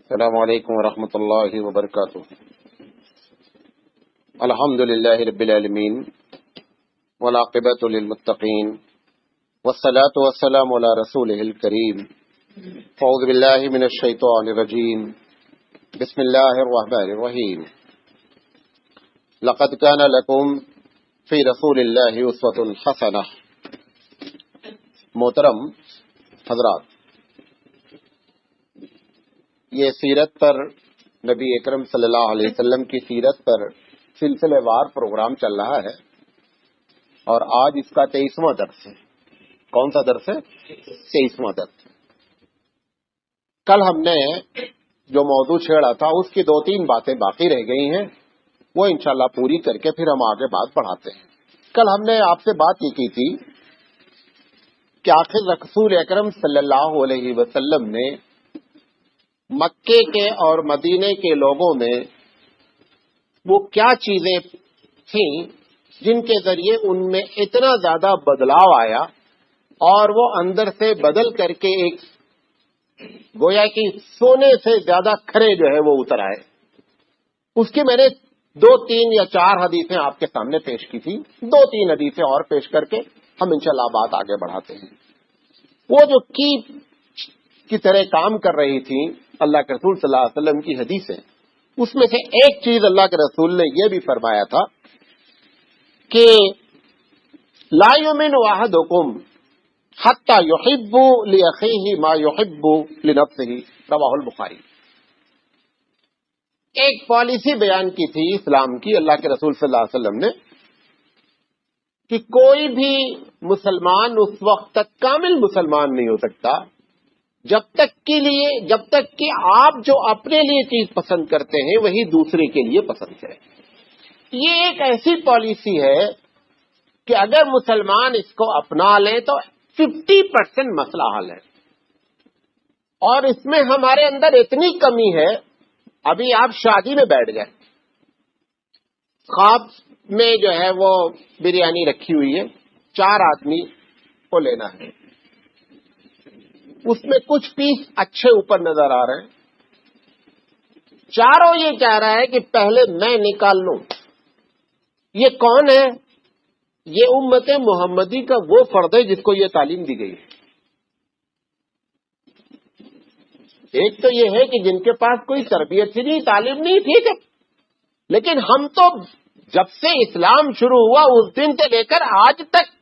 السلام علیکم ورحمۃ اللہ وبرکاتہ۔ الحمد للہ رب العالمین والعاقبۃ للمتقین والصلاة والسلام علی رسولہ الکریم۔ اعوذ باللہ من الشیطان الرجیم، بسم اللہ الرحمن الرحیم۔ لقد کان لکم فی رسول اللہ اسوۃ حسنہ۔ محترم حضرات، یہ سیرت پر، نبی اکرم صلی اللہ علیہ وسلم کی سیرت پر سلسلے وار پروگرام چل رہا ہے، اور آج اس کا 23واں درس ہے۔ کون سا درس ہے؟ 23واں درس۔ کل ہم نے جو موضوع چھیڑا تھا اس کی 2-3 باتیں باقی رہ گئی ہیں، وہ انشاءاللہ پوری کر کے پھر ہم آگے بات بڑھاتے ہیں۔ کل ہم نے آپ سے بات یہ کی تھی کہ آخر رسول اکرم صلی اللہ علیہ وسلم نے مکے کے اور مدینے کے لوگوں میں وہ کیا چیزیں تھیں جن کے ذریعے ان میں اتنا زیادہ بدلاؤ آیا اور وہ اندر سے بدل کر کے ایک گویا کہ سونے سے زیادہ کھرے جو ہے وہ اتر آئے۔ اس کی میں نے 2-3 یا 4 حدیثیں آپ کے سامنے پیش کی تھی، 2-3 حدیثیں اور پیش کر کے ہم انشاءاللہ بات آگے بڑھاتے ہیں۔ وہ جو کی طرح کام کر رہی تھی اللہ کے رسول صلی اللہ علیہ وسلم کی حدیث ہے، اس میں سے ایک چیز اللہ کے رسول نے یہ بھی فرمایا تھا کہ لا یؤمن احدکم حتی یحب لاخیہ ما یحب لنفسہ، رواہ البخاری۔ ایک پالیسی بیان کی تھی اسلام کی اللہ کے رسول صلی اللہ علیہ وسلم نے کہ کوئی بھی مسلمان اس وقت تک کامل مسلمان نہیں ہو سکتا جب تک کہ آپ جو اپنے لیے چیز پسند کرتے ہیں وہی دوسرے کے لیے پسند کریں۔ یہ ایک ایسی پالیسی ہے کہ اگر مسلمان اس کو اپنا لیں تو 50% مسئلہ حل ہے، اور اس میں ہمارے اندر اتنی کمی ہے۔ ابھی آپ شادی میں بیٹھ گئے، خواب میں جو ہے وہ بریانی رکھی ہوئی ہے، 4 آدمی کو لینا ہے، اس میں کچھ پیس اچھے اوپر نظر آ رہے ہیں، چاروں یہ کہہ رہا ہے کہ پہلے میں نکال لوں۔ یہ کون ہے؟ یہ امت محمدی کا وہ فرد ہے جس کو یہ تعلیم دی گئی ہے۔ ایک تو یہ ہے کہ جن کے پاس کوئی تربیت ہی نہیں، تعلیم نہیں، ٹھیک ہے، لیکن ہم تو جب سے اسلام شروع ہوا اس دن سے لے کر آج تک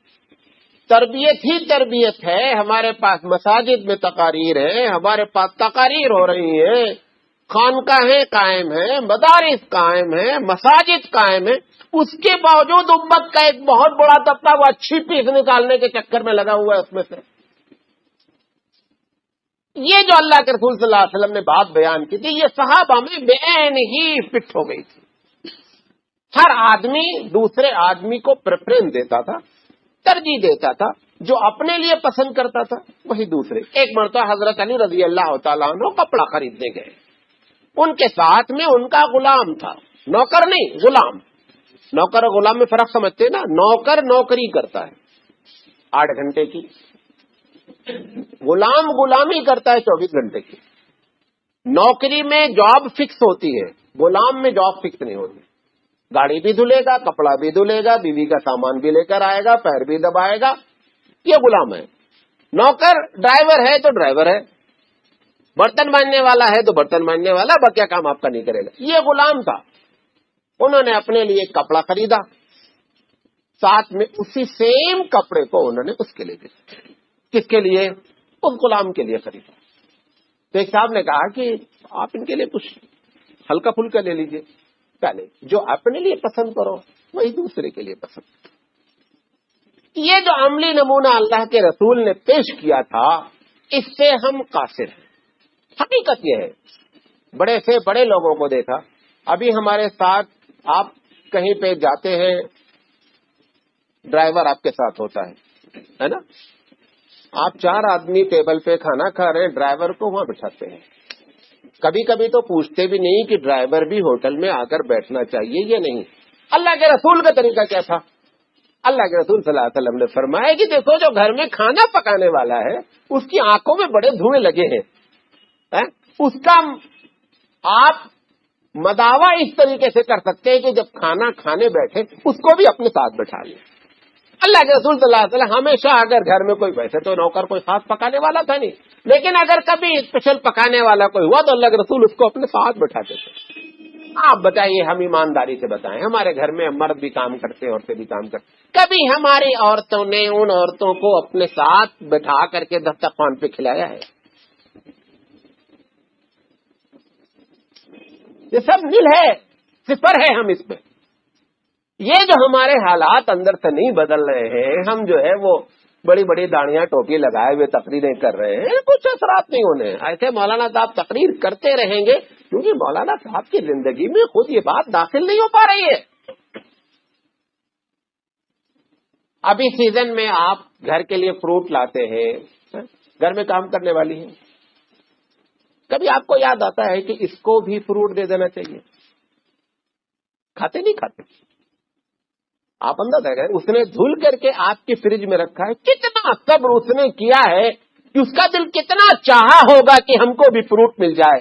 تربیت ہی تربیت ہے۔ ہمارے پاس مساجد میں تقاریر ہیں، ہمارے پاس تقاریر ہو رہی ہیں، خانقاہیں قائم ہیں، مدارس قائم ہیں، مساجد قائم ہیں، اس کے باوجود امت کا ایک بہت بڑا طبقہ وہ اچھی پیس نکالنے کے چکر میں لگا ہوا ہے۔ اس میں سے یہ جو اللہ کے رسول صلی اللہ علیہ وسلم نے بات بیان کی تھی، یہ صحابہ میں بے عین ہی فٹ ہو گئی تھی۔ ہر آدمی دوسرے آدمی کو پریفرنس دیتا تھا، ترجیح دیتا تھا، جو اپنے لیے پسند کرتا تھا وہی دوسرے۔ ایک مرتبہ حضرت علی رضی اللہ تعالیٰ عنہ کپڑا خریدنے گئے، ان کے ساتھ میں ان کا غلام تھا، نوکر نہیں، غلام۔ نوکر اور غلام میں فرق سمجھتے ہیں نا؟ نوکر نوکری کرتا ہے 8 گھنٹے کی، غلام غلامی کرتا ہے 24 گھنٹے کی۔ نوکری میں جاب فکس ہوتی ہے، غلام میں جاب فکس نہیں ہوتی۔ گاڑی بھی دھلے گا، کپڑا بھی دھلے گا، بیوی کا سامان بھی لے کر آئے گا، پیر بھی دبائے گا، یہ غلام ہے۔ نوکر ڈرائیور ہے تو ڈرائیور ہے، برتن مانجنے والا ہے تو برتن مانجنے والا، بقیہ کام آپ کا نہیں کرے گا۔ یہ غلام تھا، انہوں نے اپنے لیے ایک کپڑا خریدا، ساتھ میں اسی سیم کپڑے کو انہوں نے اس کے لیے خریدا۔ کس کے لیے؟ اس غلام کے لیے خریدا۔ تو ایک صاحب نے کہا کہ آپ ان کے لیے کچھ ہلکا پھلکا لے لیجئے، پہلے جو اپنے لیے پسند کرو وہی دوسرے کے لیے پسند کرو۔ یہ جو عملی نمونہ اللہ کے رسول نے پیش کیا تھا، اس سے ہم قاصر ہیں۔ حقیقت یہ ہے، بڑے سے بڑے لوگوں کو دیکھا، ابھی ہمارے ساتھ آپ کہیں پہ جاتے ہیں، ڈرائیور آپ کے ساتھ ہوتا ہے نا؟ آپ 4 آدمی ٹیبل پہ کھانا کھا رہے ہیں، ڈرائیور کو وہاں بٹھاتے ہیں۔ کبھی کبھی تو پوچھتے بھی نہیں کہ ڈرائیور بھی ہوٹل میں آ کر بیٹھنا چاہیے یا نہیں۔ اللہ کے رسول کا طریقہ کیا تھا؟ اللہ کے رسول صلی اللہ علیہ وسلم نے فرمایا کہ دیکھو جو گھر میں کھانا پکانے والا ہے اس کی آنکھوں میں بڑے دھوئیں لگے ہیں، اس کا آپ مداوا اس طریقے سے کر سکتے ہیں کہ جب کھانا کھانے بیٹھے اس کو بھی اپنے ساتھ بٹھا لیں. اللہ کے رسول صلی اللہ علیہ وسلم ہمیشہ اگر گھر میں کوئی، ویسے تو نوکر کوئی خاص پکانے والا تھا نہیں، لیکن اگر کبھی اسپیشل پکانے والا کوئی ہوا تو اللہ کے رسول اس کو اپنے ساتھ بٹھاتے تھے. آپ بتائیے، ہم ایمانداری سے بتائیں، ہمارے گھر میں مرد بھی کام کرتے عورتیں بھی کام کرتے، کبھی ہماری عورتوں نے ان عورتوں کو اپنے ساتھ بٹھا کر کے دسترخوان پہ کھلایا ہے؟ یہ سب نل ہے، صفر ہے ہم اس میں. یہ جو ہمارے حالات اندر سے نہیں بدل رہے ہیں، ہم جو ہے وہ بڑی بڑی داڑیاں ٹوپی لگائے ہوئے تقریریں کر رہے ہیں، کچھ اثرات نہیں ہونے. ایسے مولانا صاحب تقریر کرتے رہیں گے کیونکہ مولانا صاحب کی زندگی میں خود یہ بات داخل نہیں ہو پا رہی ہے. ابھی سیزن میں آپ گھر کے لیے فروٹ لاتے ہیں، گھر میں کام کرنے والی ہیں، کبھی آپ کو یاد آتا ہے کہ اس کو بھی فروٹ دے دینا چاہیے؟ کھاتے نہیں کھاتے. آپ اندازہ کریں، اس نے دھل کر کے آپ کی فریج میں رکھا ہے، کتنا صبر اس نے کیا ہے کہ اس کا دل کتنا چاہا ہوگا کہ ہم کو بھی فروٹ مل جائے.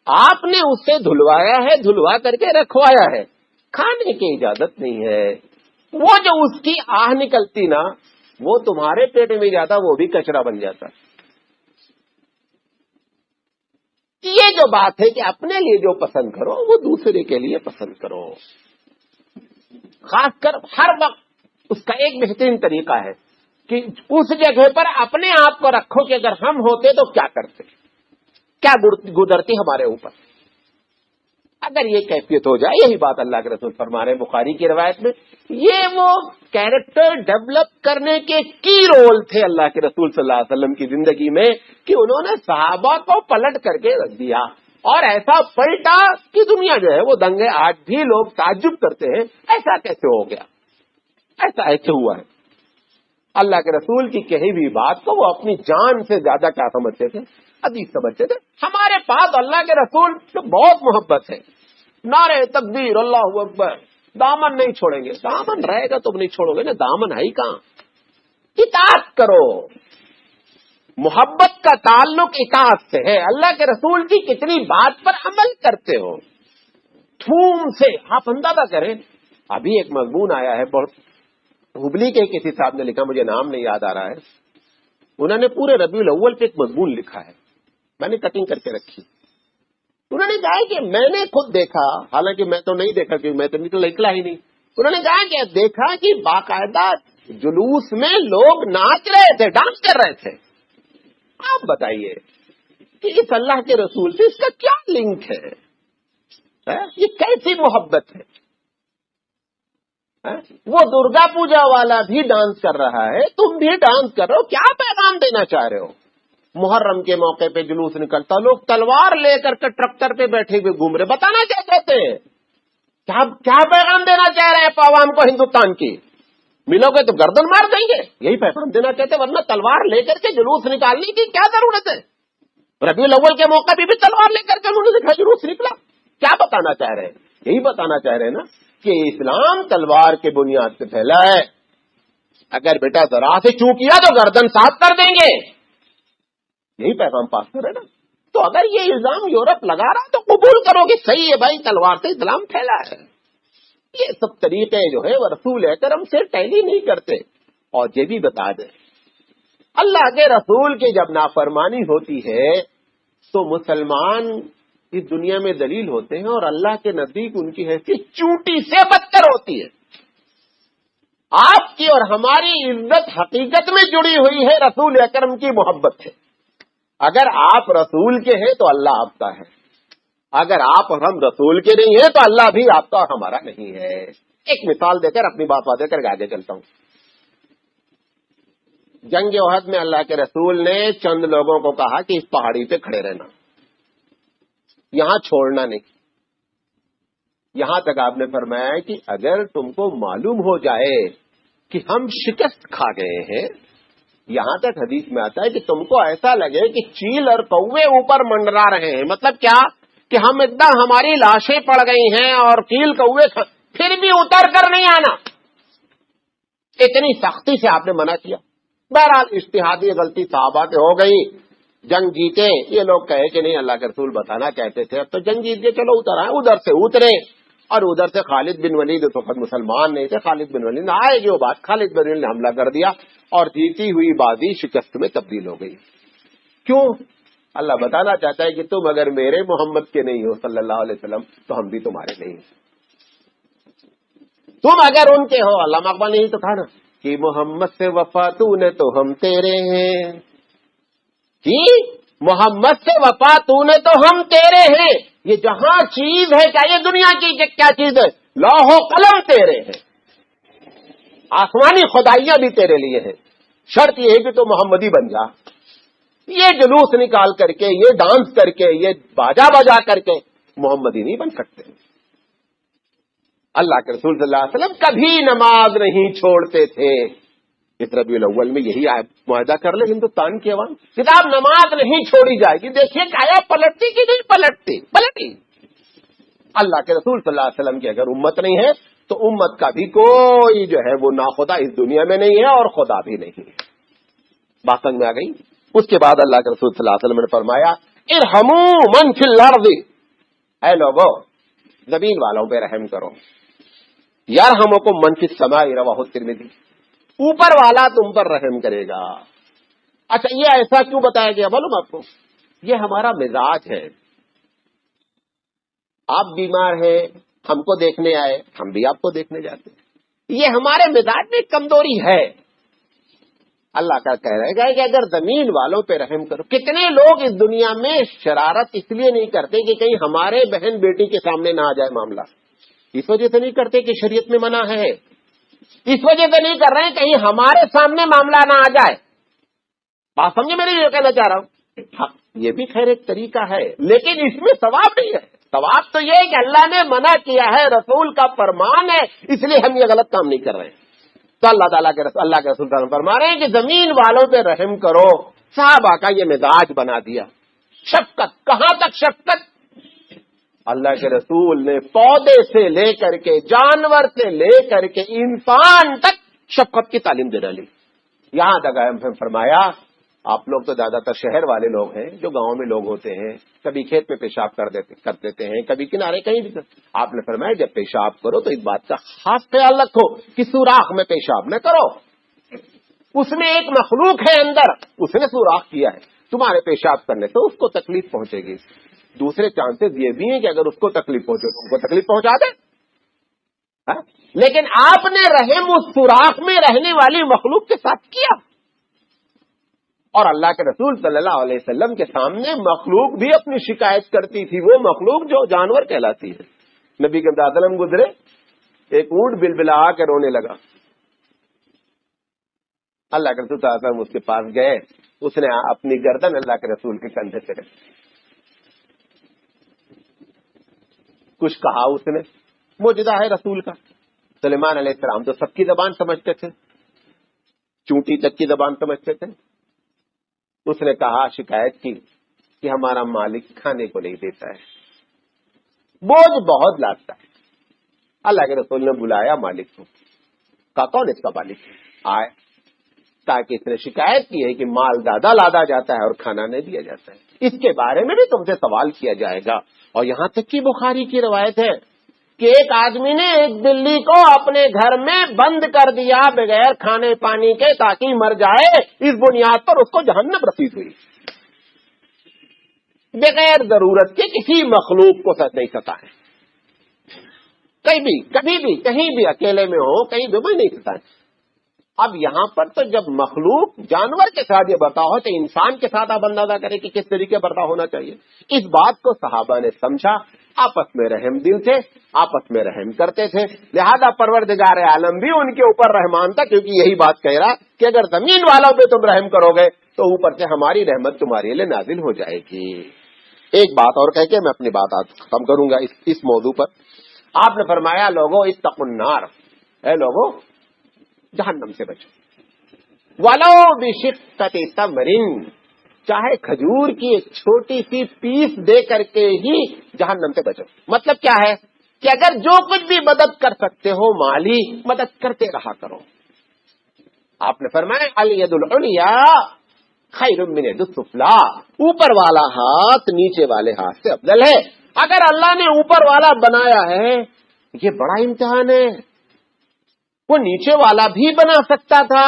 آپ نے اسے دھلوایا ہے، دھلوا کر کے رکھوایا ہے، کھانے کی اجازت نہیں ہے. وہ جو اس کی آہ نکلتی نا، وہ تمہارے پیٹ میں جاتا، وہ بھی کچرا بن جاتا. یہ جو بات ہے کہ اپنے لیے جو پسند کرو وہ دوسرے کے لیے پسند کرو. خاص کر ہر وقت اس کا ایک بہترین طریقہ ہے کہ اس جگہ پر اپنے آپ کو رکھو کہ اگر ہم ہوتے تو کیا کرتے، کیا گزرتی ہمارے اوپر. اگر یہ کیفیت ہو جائے، یہی بات اللہ کے رسول فرما رہے ہیں بخاری کی روایت میں، یہ وہ کیریکٹر ڈیولپ کرنے کے کی رول تھے اللہ کے رسول صلی اللہ علیہ وسلم کی زندگی میں کہ انہوں نے صحابہ کو پلٹ کر کے رکھ دیا، اور ایسا پلٹا کہ دنیا جو ہے وہ دنگے آج بھی لوگ تعجب کرتے ہیں ایسا کیسے ہو گیا، ایسا ایسے ہوا ہے. اللہ کے رسول کی کہی ہوئی بات کو وہ اپنی جان سے زیادہ کیا سمجھتے تھے، عزیز سمجھتے تھے. ہمارے پاس اللہ کے رسول سے بہت محبت ہے. نعرے تکبیر، اللہ اکبر، دامن نہیں چھوڑیں گے. دامن رہے گا تم نہیں چھوڑو گے نا، دامن ہے ہی کہاں. اطاعت کرو، محبت کا تعلق اطاعت سے ہے. اللہ کے رسول کی کتنی بات پر عمل کرتے ہو تھوم سے. آپ اندازہ کریں، ابھی ایک مضمون آیا ہے، بہت ہبلی کے کسی صاحب نے لکھا، مجھے نام نہیں یاد آ رہا ہے، انہوں نے پورے ربیع الاول پہ ایک مضمون لکھا ہے، میں نے کٹنگ کر کے رکھی. انہوں نے کہا کہ میں نے خود دیکھا، حالانکہ میں تو نہیں دیکھا کہ میں تو نکلا ہی نہیں. انہوں نے کہا کہ دیکھا کہ باقاعدہ جلوس میں لوگ ناچ رہے تھے، ڈانس کر رہے تھے. آپ بتائیے کہ اس اللہ کے رسول سے اس کا کیا لنک ہے؟ یہ کیسی محبت ہے؟ وہ درگا پوجا والا بھی ڈانس کر رہا ہے، تم بھی ڈانس کر رہے ہو، کیا پیغام دینا چاہ رہے ہو؟ محرم کے موقع پہ جلوس نکلتا، لوگ تلوار لے کر کے ٹرکٹر پہ بیٹھے ہوئے گھوم رہے، بتانا کیا چاہتے ہیں؟ کیا پیغام دینا چاہ رہے ہیں عوام کو ہندوستان کی؟ ملو گے تو گردن مار دیں گے، یہی پیغام دینا چاہتے ہیں، ورنہ تلوار لے کر کے جلوس نکالنے کی کیا ضرورت ہے؟ ربیع الاول کے موقع پہ بھی تلوار لے کر کے انہوں نے دیکھا جلوس نکلا. کیا بتانا چاہ رہے ہیں؟ یہی بتانا چاہ رہے ہیں نا کہ اسلام تلوار کے بنیاد سے پھیلا ہے. اگر بیٹا ذرا سے چوں کیا تو گردن صاف کر دیں گے، یہی پیغام پاس کر رہے نا. تو اگر یہ الزام یورپ لگا رہا تو قبول کرو کہ صحیح ہے بھائی، تلوار سے اسلام پھیلا ہے. یہ سب طریقے جو ہے وہ رسول اکرم سے ٹیلی نہیں کرتے. اور یہ بھی بتا دیں، اللہ کے رسول کی جب نافرمانی ہوتی ہے تو مسلمان اس دنیا میں ذلیل ہوتے ہیں، اور اللہ کے نزدیک ان کی حیثیت چونٹی سے بدتر ہوتی ہے. آپ کی اور ہماری عزت حقیقت میں جڑی ہوئی ہے رسول اکرم کی محبت سے. اگر آپ رسول کے ہیں تو اللہ آپ کا ہے، اگر آپ اور ہم رسول کے نہیں ہیں تو اللہ بھی آپ کا اور ہمارا نہیں ہے. ایک مثال دے کر اپنی بات واضح کر کے آگے چلتا ہوں. جنگ احد میں اللہ کے رسول نے چند لوگوں کو کہا کہ اس پہاڑی پہ کھڑے رہنا، یہاں چھوڑنا نہیں. یہاں تک آپ نے فرمایا کہ اگر تم کو معلوم ہو جائے کہ ہم شکست کھا گئے ہیں، یہاں تک حدیث میں آتا ہے کہ تم کو ایسا لگے کہ چیل اور کوے اوپر منڈرا رہے ہیں، مطلب کیا کہ ہم ایک دم ہماری لاشیں پڑ گئی ہیں اور چیل کوے پھر بھی اتر کر نہیں آنا، اتنی سختی سے آپ نے منع کیا. بہرحال اجتہادی غلطی صحابہ سے ہو گئی، جنگ جیتے, یہ لوگ کہے کہ نہیں اللہ کے رسول بتانا چاہتے تھے, اب تو جنگ جیت کے چلو اتر آئے, ادھر سے اترے اور ادھر سے خالد بن ولید تو خود مسلمان نہیں تھے, خالد بن ولید آئے جو بات, خالد بن ولید نے حملہ کر دیا اور جیتی ہوئی بازی شکست میں تبدیل ہو گئی. کیوں؟ اللہ بتانا چاہتا ہے کہ تم اگر میرے محمد کے نہیں ہو صلی اللہ علیہ وسلم تو ہم بھی تمہارے نہیں ہیں. تم اگر ان کے ہو, علامہ اقبال نے تو کہا نا کہ محمد سے وفا تو نے تو ہم تیرے ہیں, جی محمد سے وفا تو نے تو ہم تیرے ہیں. یہ جہاں چیز ہے, کیا یہ دنیا کی کیا چیز ہے؟ لوح و قلم تیرے ہیں, آسمانی خدائیاں بھی تیرے لیے ہیں, شرط یہ ہے کہ تو محمدی بن جا. یہ جلوس نکال کر کے, یہ ڈانس کر کے, یہ باجا بجا کر کے محمدی نہیں بن سکتے. اللہ کے رسول صلی اللہ علیہ وسلم کبھی نماز نہیں چھوڑتے تھے. اس ربیع الاول میں یہی معاہدہ کر لے ہندوستان کی عوام, کتاب نماز نہیں چھوڑی جائے گی. دیکھیے آیا پلٹتی کہ نہیں پلٹتی, پلٹی. اللہ کے رسول صلی اللہ علیہ وسلم کی اگر امت نہیں ہے تو امت کا بھی کوئی جو ہے وہ ناخدا اس دنیا میں نہیں ہے اور خدا بھی نہیں ہے. بات سمجھ میں آ گئی؟ اس کے بعد اللہ کے رسول صلی اللہ علیہ وسلم نے فرمایا ارحموا من فی الارض, اے لوگو زمین والوں پہ رحم کرو. یرحمکم من فی السماء, رواہ الترمذی, اوپر والا تم پر رحم کرے گا. اچھا یہ ایسا کیوں بتایا گیا معلوم آپ کو؟ یہ ہمارا مزاج ہے. آپ بیمار ہیں, ہم کو دیکھنے آئے, ہم بھی آپ کو دیکھنے جاتے ہیں. یہ ہمارے مزاج میں کمزوری ہے. اللہ کا کہہ رہے گا کہ اگر زمین والوں پہ رحم کرو. کتنے لوگ اس دنیا میں شرارت اس لیے نہیں کرتے کہ کہیں ہمارے بہن بیٹی کے سامنے نہ آ جائے معاملہ, اس وجہ سے نہیں کرتے کہ شریعت میں منع ہے, اس وجہ سے نہیں کر رہے ہیں کہیں ہمارے سامنے معاملہ نہ آ جائے. بات سمجھے میری جو کہنا چاہ رہا ہوں؟ ہاں یہ بھی خیر ایک طریقہ ہے, لیکن اس میں ثواب نہیں ہے. ثواب تو یہ ہے کہ اللہ نے منع کیا ہے, رسول کا فرمان ہے, اس لیے ہم یہ غلط کام نہیں کر رہے ہیں. تو اللہ تعالیٰ کے رسول, اللہ کے رسول فرما رہے ہیں کہ زمین والوں پہ رحم کرو. صحابہ کا یہ مزاج بنا دیا. شفقت, کہاں تک شفقت؟ اللہ کے رسول نے پودے سے لے کر کے, جانور سے لے کر کے, انسان تک شفقت کی تعلیم دے ڈالی. یہاں تک ہم فرمایا آپ لوگ تو زیادہ تر شہر والے لوگ ہیں, جو گاؤں میں لوگ ہوتے ہیں کبھی کھیت میں پیشاب کر دیتے ہیں, کبھی کنارے کہیں بھی. آپ نے فرمایا جب پیشاب کرو تو اس بات کا خاص خیال رکھو کہ سوراخ میں پیشاب نہ کرو. اس میں ایک مخلوق ہے اندر, اس نے سوراخ کیا ہے. تمہارے پیشاب کرنے سے اس کو تکلیف پہنچے گی. دوسرے چانسز یہ بھی ہیں کہ اگر اس کو تکلیف پہنچے تو ان کو تکلیف پہنچا دے. لیکن آپ نے رحم اس سوراخ میں رہنے والی مخلوق کے ساتھ کیا. اور اللہ کے رسول صلی اللہ علیہ وسلم کے سامنے مخلوق بھی اپنی شکایت کرتی تھی, وہ مخلوق جو جانور کہلاتی ہے. نبی کے وسلم گزرے, ایک اونٹ بلبلا کے رونے لگا. اللہ کے رسول صلی اللہ علیہ وسلم اس کے پاس گئے, اس نے اپنی گردن اللہ کے رسول کے کندھے سے رکھی. کچھ کہا اس نے, معجزہ ہے رسول کا. سلیمان علیہ السلام تو سب کی زبان سمجھتے تھے, چونٹی تک کی زبان سمجھتے تھے. اس نے کہا, شکایت کی کہ ہمارا مالک کھانے کو نہیں دیتا ہے, بوجھ بہت لاتا ہے. اللہ کے رسول نے بلایا مالک کو, کہا کون اس کا مالک ہے, آئے. تاکہ اس نے شکایت کی ہے کہ مال زیادہ لادا جاتا ہے اور کھانا نہیں دیا جاتا ہے, اس کے بارے میں بھی تم سے سوال کیا جائے گا. اور یہاں تک کہ بخاری کی روایت ہے کہ ایک آدمی نے ایک بلی کو اپنے گھر میں بند کر دیا بغیر کھانے پانی کے تاکہ مر جائے. اس بنیاد پر اس کو جہنم رسید ہوئی. بغیر ضرورت کے کسی مخلوق کو نہیں ستائے, کبھی بھی کہیں بھی اکیلے میں ہو, کہیں بھی نہیں ستائے. اب یہاں پر تو جب مخلوق جانور کے ساتھ یہ برتاؤ ہو تو انسان کے ساتھ آپ اندازہ کریں کہ کس طریقے برتاؤ ہونا چاہیے. اس بات کو صحابہ نے سمجھا, آپس میں رحم دل تھے, آپس میں رحم کرتے تھے. لہذا پروردگار عالم بھی ان کے اوپر رحمان تھا, کیونکہ یہی بات کہہ رہا کہ اگر زمین والوں پہ تم رحم کرو گے تو اوپر سے ہماری رحمت تمہارے لیے نازل ہو جائے گی. ایک بات اور کہہ کے میں اپنی بات ختم کروں گا اس موضوع پر. آپ نے فرمایا لوگوں اتقوا النار, اے لوگوں جہنم سے بچو. ولو بشقۃ تمر, چاہے کھجور کی ایک چھوٹی سی پیس دے کر کے ہی جہنم سے بچو. مطلب کیا ہے کہ اگر جو کچھ بھی مدد کر سکتے ہو مالی, مدد کرتے رہا کرو. آپ نے فرمایا الید العلیٰ خیر من ید السفلی، اوپر والا ہاتھ نیچے والے ہاتھ سے افضل ہے۔ اگر اللہ نے اوپر والا بنایا ہے، یہ بڑا امتحان ہے، وہ نیچے والا بھی بنا سکتا تھا۔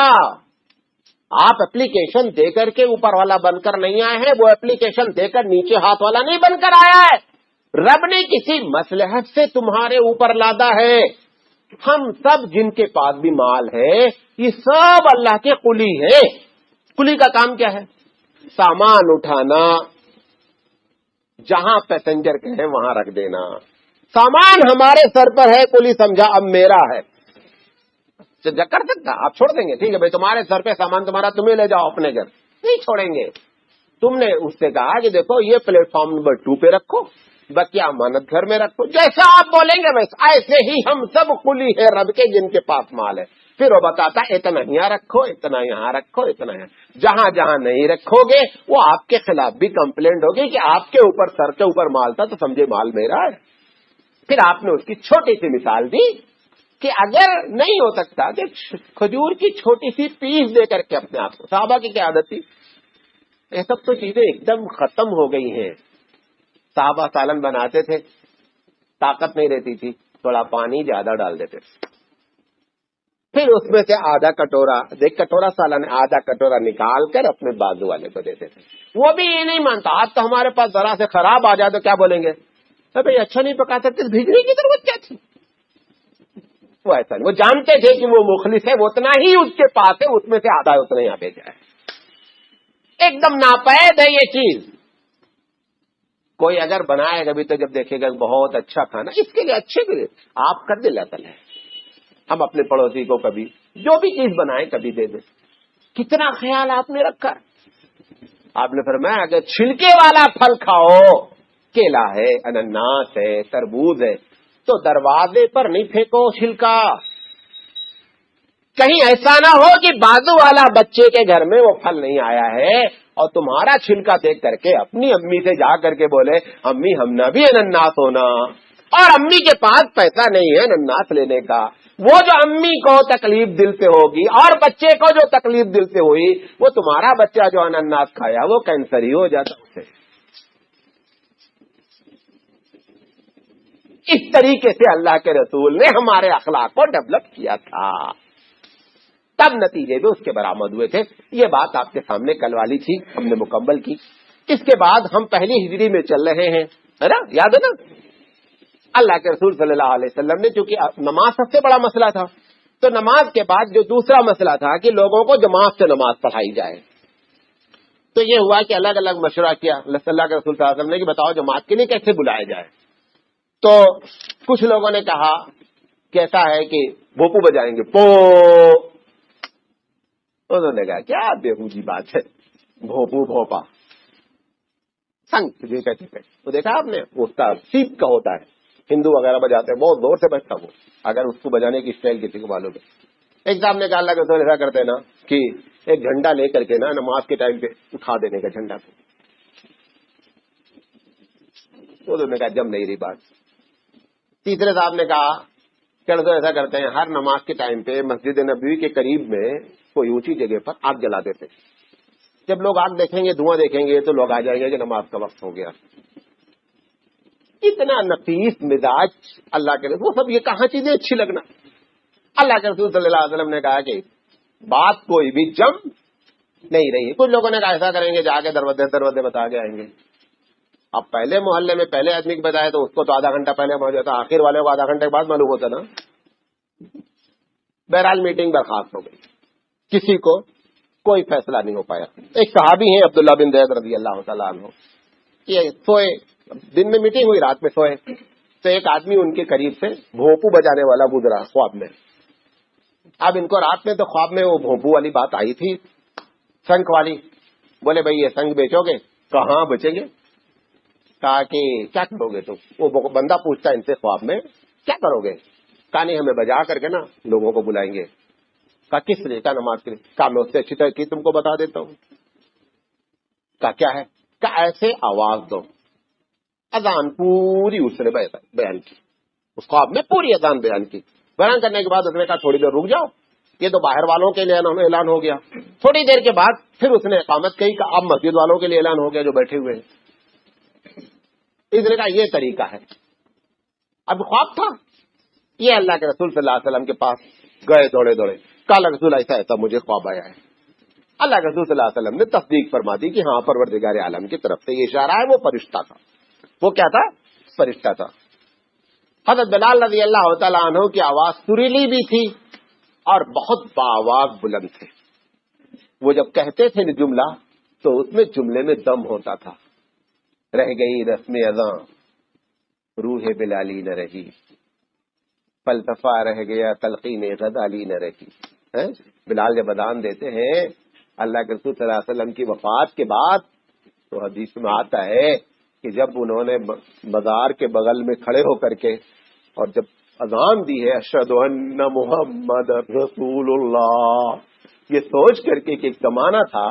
آپ اپلیکیشن دے کر کے اوپر والا بن کر نہیں آئے ہیں، وہ اپلیکیشن دے کر نیچے ہاتھ والا نہیں بن کر آیا ہے، رب نے کسی مصلحت سے تمہارے اوپر لادا ہے۔ ہم سب جن کے پاس بھی مال ہے، یہ سب اللہ کے قلی ہے۔ قلی کا کام کیا ہے؟ سامان اٹھانا، جہاں پیسنجر کہیں وہاں رکھ دینا۔ سامان ہمارے سر پر ہے، قلی سمجھا اب میرا ہے، کر سکتا آپ چھوڑ دیں گے، ٹھیک ہے بھائی تمہارے سر پہ سامان تمہارا، تمہیں لے جاؤ اپنے گھر، نہیں چھوڑیں گے۔ تم نے اس سے کہا کہ دیکھو یہ پلیٹ فارم نمبر 2 پہ رکھو، باقی امانت گھر میں رکھو، جیسا آپ بولیں گے ویسے، ایسے ہی ہم سب قلی ہے رب کے جن کے پاس مال ہے۔ پھر وہ بتاتا اتنا یہاں رکھو، اتنا یہاں رکھو، اتنا یہاں، جہاں جہاں نہیں رکھو گے وہ آپ کے خلاف بھی کمپلینٹ ہوگی کہ آپ کے اوپر سر کے اوپر مال تھا تو سمجھے مال میرا ہے۔ پھر آپ نے اس کی چھوٹی سی مثال دی کہ اگر نہیں ہو سکتا کہ کھجور کی چھوٹی سی پیس دے کر کے اپنے آپ کو، صحابہ کی کیا عادت تھی، یہ سب تو چیزیں ایک دم ختم ہو گئی ہیں۔ صحابہ سالن بناتے تھے، طاقت نہیں رہتی تھی، تھوڑا پانی زیادہ ڈال دیتے تھے، پھر اس میں سے آدھا کٹورا، ایک کٹورا سالن آدھا کٹورا نکال کر اپنے بازو والے کو دیتے تھے۔ وہ بھی یہ نہیں مانتا، آج تو ہمارے پاس ذرا سے خراب آ جائے تو کیا بولیں گے، بھائی اچھا نہیں پکا سکتے، بھیجنے کی ضرورت کیا تھی؟ وہ ایسا نہیں، وہ جانتے تھے کہ وہ مخلص ہے، وہ اتنا ہی اس کے پاس ہے، اس میں سے آدھا اتنا یہاں بھیجا ہے۔ ایک دم ناپید ہے یہ چیز۔ کوئی اگر بنائے گا بھی تو جب دیکھے گا بہت اچھا کھانا، اس کے لیے اچھے کے لیے آپ کا دل عقل ہے، ہم اپنے پڑوسی کو کبھی جو بھی چیز بنائیں کبھی دے دیں، کتنا خیال آپ نے رکھا۔ آپ نے فرمایا اگر چھلکے والا پھل کھاؤ، کیلا ہے، انناس ہے، تربوز ہے، تو دروازے پر نہیں پھینکو چھلکا، کہیں ایسا نہ ہو کہ بازو والا بچے کے گھر میں وہ پھل نہیں آیا ہے اور تمہارا چھلکا دیکھ کر کے اپنی امی سے جا کر کے بولے امی ہم نہ بھی انناس ہونا، اور امی کے پاس پیسہ نہیں ہے انناس لینے کا۔ وہ جو امی کو تکلیف دل سے ہوگی اور بچے کو جو تکلیف دل سے ہوئی، وہ تمہارا بچہ جو انناس کھایا وہ کینسر ہی ہو جاتا اسے۔ اس طریقے سے اللہ کے رسول نے ہمارے اخلاق کو ڈیولپ کیا تھا، تب نتیجے بھی اس کے برآمد ہوئے تھے۔ یہ بات آپ کے سامنے کل والی تھی، ہم نے مکمل کی۔ اس کے بعد ہم پہلی ہجری میں چل رہے ہیں، ہے نا، یاد ہے نا؟ اللہ کے رسول صلی اللہ علیہ وسلم نے چونکہ نماز سب سے بڑا مسئلہ تھا، تو نماز کے بعد جو دوسرا مسئلہ تھا کہ لوگوں کو جماعت سے نماز پڑھائی جائے، تو یہ ہوا کہ الگ الگ مشورہ کیا اللہ کے رسول صلی اللہ علیہ وسلم نے کہ بتاؤ جماعت کے لیے کیسے بلایا جائے۔ تو کچھ لوگوں نے کہا کیسا ہے کہ بھوپو بجائیں گے، پو، انہوں نے کہا کیا بےہودی بات ہے، بھوپو بھوپا سنگ جی کہتے ہیں، وہ دیکھا آپ نے اس کا سیپ کا ہوتا ہے، ہندو وغیرہ بجاتے ہیں، بہت زور سے بجتا وہ، اگر اس کو بجانے کی اسٹائل کسی کو معلوم ہے۔ ایک صاحب نے کہا اللہ کے رسول ایسا کرتے ہیں نا کہ ایک جھنڈا لے کر کے نا نماز کے ٹائم پہ اٹھا دینے کا جھنڈا کو، انہوں نے کہا جم نہیں رہی بات۔ تیسرے صاحب نے کہا چلو تو ایسا کرتے ہیں ہر نماز کے ٹائم پہ مسجد نبوی کے قریب میں کوئی اونچی جگہ پر آگ جلا دیتے ہیں، جب لوگ آگ دیکھیں گے دھواں دیکھیں گے تو لوگ آ جائیں گے کہ نماز کا وقت ہو گیا۔ اتنا نفیس مزاج اللہ کے رسول، وہ سب یہ کہاں چیزیں اچھی لگنا۔ اللہ کے رسول صلی اللہ علیہ وسلم نے کہا کہ بات کوئی بھی جم نہیں رہی۔ کچھ لوگوں نے کہا ایسا کریں گے جا کے دروازے بتا کے آئیں گے۔ اب پہلے محلے میں پہلے آدمی کو بتایا تو اس کو تو آدھا گھنٹہ پہلے معلوم ہوتا، آخر والے کو آدھا گھنٹے کے بعد معلوم ہوتا نا۔ بہرحال میٹنگ برخاست ہو گئی، کسی کو کوئی فیصلہ نہیں ہو پایا۔ ایک صحابی ہیں عبداللہ بن زید رضی اللہ تعالیٰ عنہ، یہ سوئے، دن میں میٹنگ ہوئی رات میں سوئے، تو ایک آدمی ان کے قریب سے بھوپو بجانے والا گزرا خواب میں۔ اب ان کو رات میں تو خواب میں وہ بھوپو والی بات آئی تھی، سنک والی۔ بولے بھائی یہ سنک بیچو گے؟ کہاں بیچیں گے؟ کہا کہ کیا کرو گے تم؟ وہ بندہ پوچھتا ان سے خواب میں کیا کرو گے؟ کہا نہیں ہمیں بجا کر کے نا لوگوں کو بلائیں گے۔ کہا کس لیے؟ کہا نماز کے لیے۔ کہا میں اس سے اچھی طرح کی تم کو بتا دیتا ہوں۔ کہا کیا ہے؟ کہا ایسے آواز دو، اذان پوری اس نے بیان کی، اس خواب میں پوری اذان بیان کی۔ بیان کرنے کے بعد اس نے کہا تھوڑی دیر رک جاؤ، یہ تو باہر والوں کے لیے اعلان ہو گیا. تھوڑی دیر کے بعد پھر اس نے اقامت کہی کہ اب مسجد والوں کے لیے اعلان ہو گیا جو بیٹھے ہوئے ہیں. اس نے کہا یہ طریقہ ہے. اب خواب تھا. یہ اللہ کے رسول صلی اللہ علیہ وسلم کے پاس گئے دوڑے دوڑے. کہا رسول ایسا مجھے خواب آیا ہے. اللہ کے رسول صلی اللہ علیہ وسلم نے تصدیق فرما دی کہ ہاں پروردگار عالم کی طرف سے یہ اشارہ ہے. وہ فرشتہ تھا. وہ کیا تھا؟ فرشتہ تھا. حضرت بلال رضی اللہ تعالیٰ عنہ کی آواز سریلی بھی تھی اور بہت باآواز بلند تھے. وہ جب کہتے تھے جملہ تو اس میں جملے میں دم ہوتا تھا. رہ گئی رسم اذاں روح بلالی نہ رہی، فلسفہ رہ گیا تلقین غزالی نہ رہی. بلال جب اذان دیتے ہیں اللہ کے رسول صلی اللہ علیہ وسلم کی وفات کے بعد تو حدیث میں آتا ہے کہ جب انہوں نے بازار کے بغل میں کھڑے ہو کر کے اور جب اذان دی ہے اشہد ان محمد رسول اللہ، یہ سوچ کر کے کہ ایک زمانہ تھا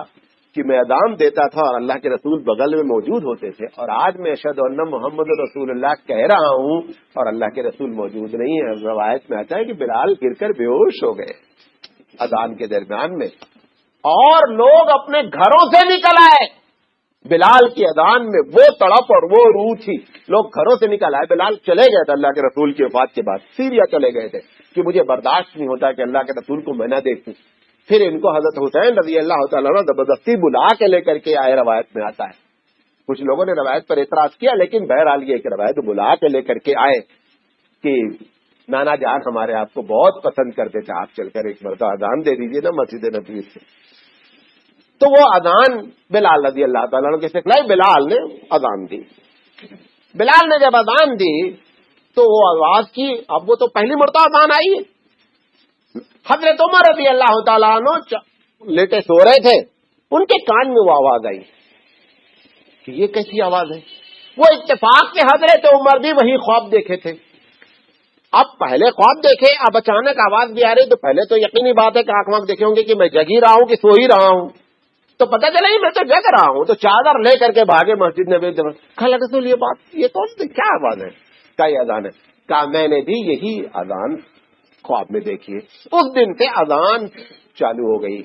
کہ میں اذان دیتا تھا اور اللہ کے رسول بغل میں موجود ہوتے تھے، اور آج میں اشہد ان محمد رسول اللہ کہہ رہا ہوں اور اللہ کے رسول موجود نہیں ہے. روایت میں آتا ہے کہ بلال گر کر بے ہوش ہو گئے اذان کے درمیان میں، اور لوگ اپنے گھروں سے نکل آئے. بلال کی اذان میں وہ تڑپ اور وہ روح تھی. لوگ گھروں سے نکل آئے. بلال چلے گئے تھے اللہ کے رسول کی وفات کے بعد، سیریا چلے گئے تھے کہ مجھے برداشت نہیں ہوتا کہ اللہ کے رسول کو میں نہ دیکھوں. پھر ان کو حضرت حسین رضی اللہ تعالیٰ عنہ زبردستی بلا کے لے کر کے آئے. روایت میں آتا ہے. کچھ لوگوں نے روایت پر اعتراض کیا، لیکن بہرحال یہ کہ روایت بلا کے لے کر کے آئے کہ نانا جان ہمارے آپ کو بہت پسند کرتے تھے، آپ چل کر ایک مرتبہ اذان دے دیجیے نا مسجد نبوی سے. تو وہ اذان بلال رضی اللہ تعالیٰ عنہ کے سکھلائی. بلال نے اذان دی. بلال نے جب اذان دی تو وہ آواز کی. اب وہ تو پہلی مرتبہ اذان آئی ہے. حضرت عمر رضی اللہ تعالیٰ عنہ لیٹے سو رہے تھے، ان کے کان میں وہ آواز آئی کہ یہ کیسی آواز ہے. وہ اتفاق سے حضرت عمر بھی وہی خواب دیکھے تھے. اب پہلے خواب دیکھے، اب اچانک آواز بھی آ رہی، تو پہلے تو یقینی بات ہے کہ آنکھ مانکھ دیکھے ہوں گے کہ میں جگ ہی رہا ہوں کہ سو ہی رہا ہوں. تو پتہ چلا ہی میں تو جگ رہا ہوں. تو چادر لے کر کے بھاگے مسجد نبوی. کہا رسول یہ بات یہ کون سی کیا آواز ہے؟ کیا یہ اذان ہے؟ کہا میں نے بھی یہی اذان خواب میں دیکھی ہے. اس دن سے اذان چالو ہو گئی.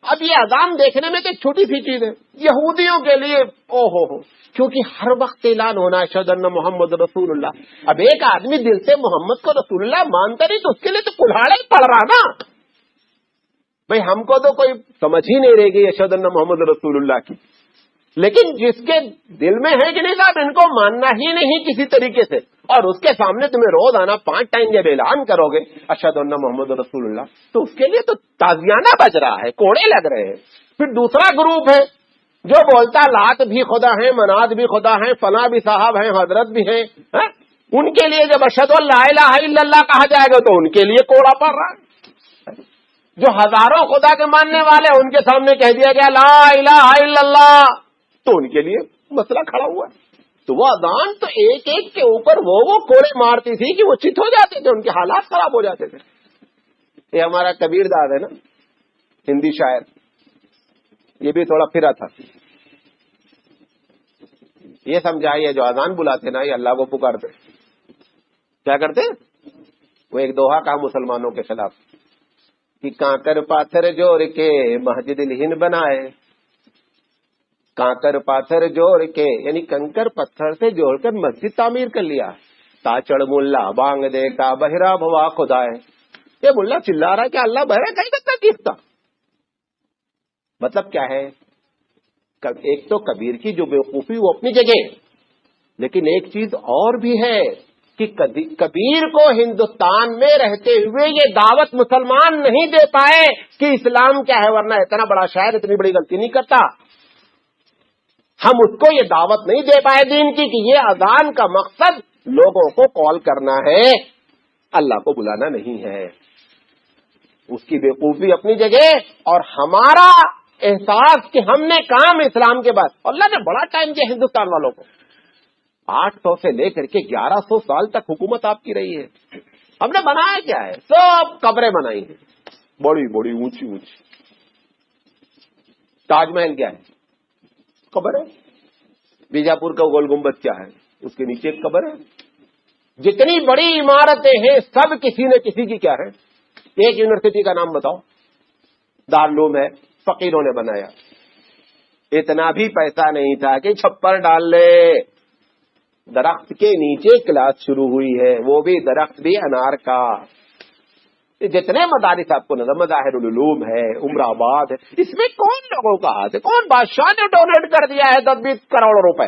اب یہ اذان دیکھنے میں تو ایک چھوٹی سی چیز ہے یہودیوں کے لیے، او ہو، کیونکہ ہر وقت اعلان ہونا ہے اشہد ان محمد رسول اللہ. اب ایک آدمی دل سے محمد کو رسول اللہ مانتا نہیں تو اس کے لیے تو کلاڑا ہی پڑ رہا نا. بھئی ہم کو تو کوئی سمجھ ہی نہیں رہے گی اشہد ان محمد رسول اللہ کی، لیکن جس کے دل میں ہے کہ نہیں صاحب ان کو ماننا ہی نہیں کسی طریقے سے، اور اس کے سامنے تمہیں روز آنا 5 ٹائم جب اعلان کرو گے اشہد ان محمد رسول اللہ، تو اس کے لیے تو تازیانہ بج رہا ہے، کوڑے لگ رہے ہیں. پھر دوسرا گروپ ہے جو بولتا لات بھی خدا ہیں، منات بھی خدا ہیں، فلاں بھی صاحب ہیں، حضرت بھی ہیں. ان کے لیے جب اشہد لا الہ الا اللہ کہا جائے گا تو ان کے لیے کوڑا پڑ رہا ہے. جو ہزاروں خدا کے ماننے والے ان کے سامنے کہہ دیا گیا لا الہ الا اللہ تو ان کے لیے مسئلہ کھڑا ہوا. تو وہ اذان تو ایک ایک کے اوپر وہ کوڑے مارتی تھی کہ وہ چت ہو جاتے تھے، ان کے حالات خراب ہو جاتے تھے. یہ ہمارا کبیر داد ہے نا، ہندی شاعر، یہ بھی تھوڑا پھرا تھا. یہ سمجھائیے جو اذان بلاتے نا یہ اللہ کو پکارتے کیا کرتے؟ وہ ایک دوہا کہا مسلمانوں کے خلاف کہ کانکر پاتھر جوڑ کے مسجد الہند بنائے. کانکر پاتھر جوڑ کے یعنی کنکر پتھر سے جوڑ کر مسجد تعمیر کر لیا. تاچڑ ملا بانگ دے کا بہرا بھوا خدا ہے. یہ ملا چلا رہا ہے کہ اللہ بہرا کہیں کرتا کیستا. مطلب کیا ہے؟ ایک تو کبیر کی جو بیوقوفی وہ اپنی جگہ، لیکن ایک چیز اور بھی ہے کہ کبیر کو ہندوستان میں رہتے ہوئے یہ دعوت مسلمان نہیں دے پائے کہ اسلام کیا ہے، ورنہ اتنا بڑا شاعر اتنی بڑی غلطی نہیں کرتا. ہم اس کو یہ دعوت نہیں دے پائے دین کی کہ یہ اذان کا مقصد لوگوں کو کال کرنا ہے، اللہ کو بلانا نہیں ہے. اس کی بیوقوفی اپنی جگہ اور ہمارا احساس کہ ہم نے کام اسلام کے بعد. اللہ نے بڑا ٹائم دیا ہندوستان والوں کو، 800 سے لے کر کے 1100 سال تک حکومت آپ کی رہی ہے. ہم نے بنایا کیا ہے؟ سب قبریں بنائی ہیں بڑی بڑی اونچی اونچی. تاج محل کیا ہے؟ قبر ہے. بیجاپور کا گول گمبد کیا ہے؟ اس کے نیچے ایک قبر ہے. جتنی بڑی عمارتیں ہیں سب کسی نہ کسی کی کیا ہے؟ ایک یونیورسٹی کا نام بتاؤ، دارالعلوم ہے، فقیروں نے بنایا، اتنا بھی پیسہ نہیں تھا کہ چھپر ڈال لے، درخت کے نیچے کلاس شروع ہوئی ہے، وہ بھی درخت بھی انار کا۔ جتنے مدارس آپ کو نظر، مظاہر العلوم ہے، عمر آباد ہے، اس میں کون لوگوں کا ہاتھ ہے؟ کون بادشاہ نے ڈونیٹ کر دیا ہے 10-20 کروڑ روپے؟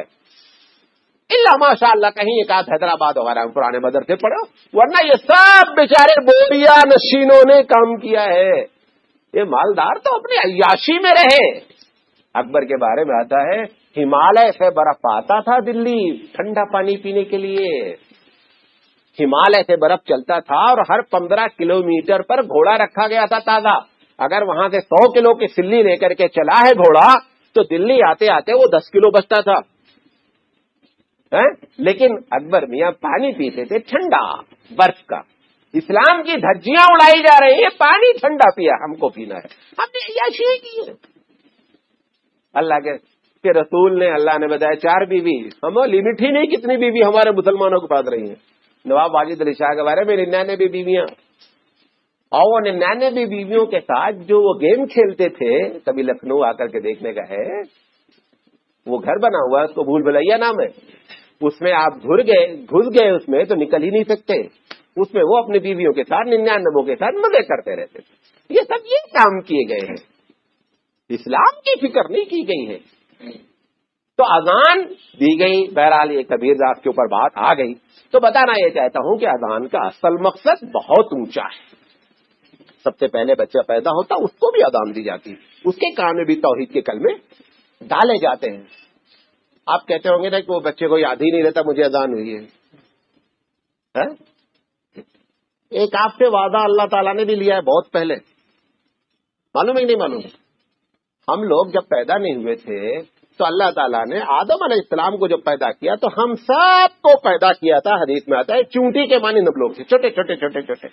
اللہ ماشاء اللہ کہیں ایک آدھ حیدرآباد وغیرہ میں پرانے مدرسے پڑھو، ورنہ یہ سب بیچارے بوریا نشینوں نے کام کیا ہے۔ یہ مالدار تو اپنی عیاشی میں رہے۔ اکبر کے بارے میں آتا ہے ہمالیہ سے برف آتا تھا دلی ٹھنڈا پانی پینے کے لیے، ہمالیہ سے برف چلتا تھا اور ہر 15 کلومیٹر پر گھوڑا رکھا گیا تھا تازہ۔ اگر وہاں سے 100 کلو کی سلی لے کر کے چلا ہے گھوڑا تو دلی آتے آتے وہ 10 کلو بچتا تھا۔ لیکن اکبر میاں پانی پیتے تھے ٹھنڈا برف کا۔ اسلام کی دھجیاں اڑائی جا رہی ہیں، پانی ٹھنڈا پیا، ہم کو پینا ہے، ہم نے عیاشی کی ہے۔ اللہ کے رسول نے، اللہ نے بتایا 4 بیوی، ہم لمٹ ہی نہیں کتنی بیوی ہمارے مسلمانوں کے پاس رہی ہیں۔ نواب واجد علی شاہ کے بارے میں 99 بیویاں، اور وہ 99 بیویوں کے ساتھ جو وہ گیم کھیلتے تھے، کبھی لکھنؤ آ کر کے دیکھنے کا ہے، وہ گھر بنا ہوا ہے، اس کو بھول بھلیا نام ہے، اس میں آپ گھس گئے اس میں تو نکل ہی نہیں سکتے۔ اس میں وہ اپنی بیویوں کے ساتھ 99 کے ساتھ مزے کرتے رہتے تھے۔ یہ سب یہ کام کیے گئے ہیں، اسلام کی فکر نہیں کی گئی ہے۔ تو اذان دی گئی، بہرحال یہ کبیر داس کے اوپر بات آ گئی، تو بتانا یہ چاہتا ہوں کہ اذان کا اصل مقصد بہت اونچا ہے۔ سب سے پہلے بچہ پیدا ہوتا اس کو بھی اذان دی جاتی، اس کے کان میں بھی توحید کے کلمے ڈالے جاتے ہیں۔ آپ کہتے ہوں گے نا کہ وہ بچے کو یاد ہی نہیں رہتا مجھے اذان ہوئی ہے۔ ایک آپ سے وعدہ اللہ تعالیٰ نے بھی لیا ہے بہت پہلے، معلوم ہے کہ نہیں معلوم؟ ہم لوگ جب پیدا نہیں ہوئے تھے تو اللہ تعالیٰ نے آدم علیہ السلام کو جب پیدا کیا تو ہم سب کو پیدا کیا تھا، حدیث میں آتا ہے چونٹی کے مانند ہم لوگ تھے، چھوٹے چھوٹے چھوٹے چھوٹے۔